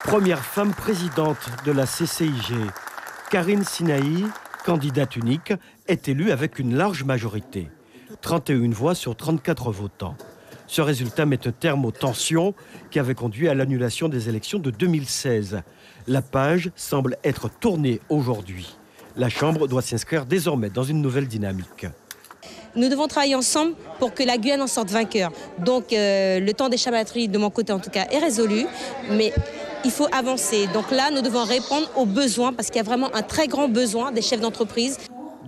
Première femme présidente de la CCIG, Karine Sinaï, candidate unique, est élue avec une large majorité. 31 voix sur 34 votants. Ce résultat met un terme aux tensions qui avaient conduit à l'annulation des élections de 2016. La page semble être tournée aujourd'hui. La Chambre doit s'inscrire désormais dans une nouvelle dynamique. Nous devons travailler ensemble pour que la Guyane en sorte vainqueur. Donc le temps des chabatteries, de mon côté en tout cas, est résolu, mais il faut avancer. Donc là, nous devons répondre aux besoins, parce qu'il y a vraiment un très grand besoin des chefs d'entreprise.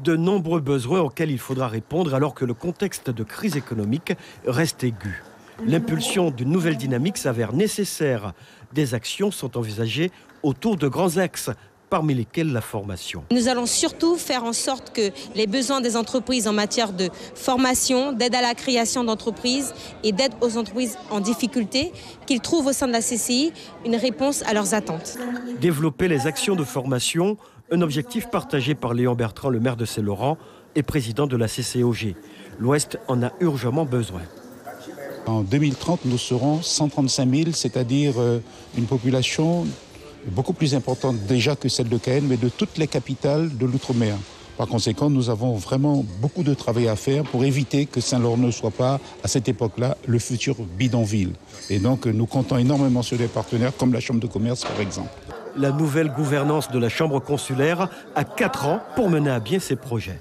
De nombreux besoins auxquels il faudra répondre alors que le contexte de crise économique reste aigu. L'impulsion d'une nouvelle dynamique s'avère nécessaire. Des actions sont envisagées autour de grands axes, parmi lesquels la formation. Nous allons surtout faire en sorte que les besoins des entreprises en matière de formation, d'aide à la création d'entreprises et d'aide aux entreprises en difficulté, qu'ils trouvent au sein de la CCI une réponse à leurs attentes. Développer les actions de formation, un objectif partagé par Léon Bertrand, le maire de Saint-Laurent et président de la CCOG. L'Ouest en a urgemment besoin. En 2030, nous serons 135 000, c'est-à-dire une population beaucoup plus importante déjà que celle de Cayenne, mais de toutes les capitales de l'outre-mer. Par conséquent, nous avons vraiment beaucoup de travail à faire pour éviter que Saint-Laurent ne soit pas, à cette époque-là, le futur bidonville. Et donc, nous comptons énormément sur des partenaires comme la Chambre de commerce, par exemple. La nouvelle gouvernance de la Chambre consulaire a 4 ans pour mener à bien ses projets.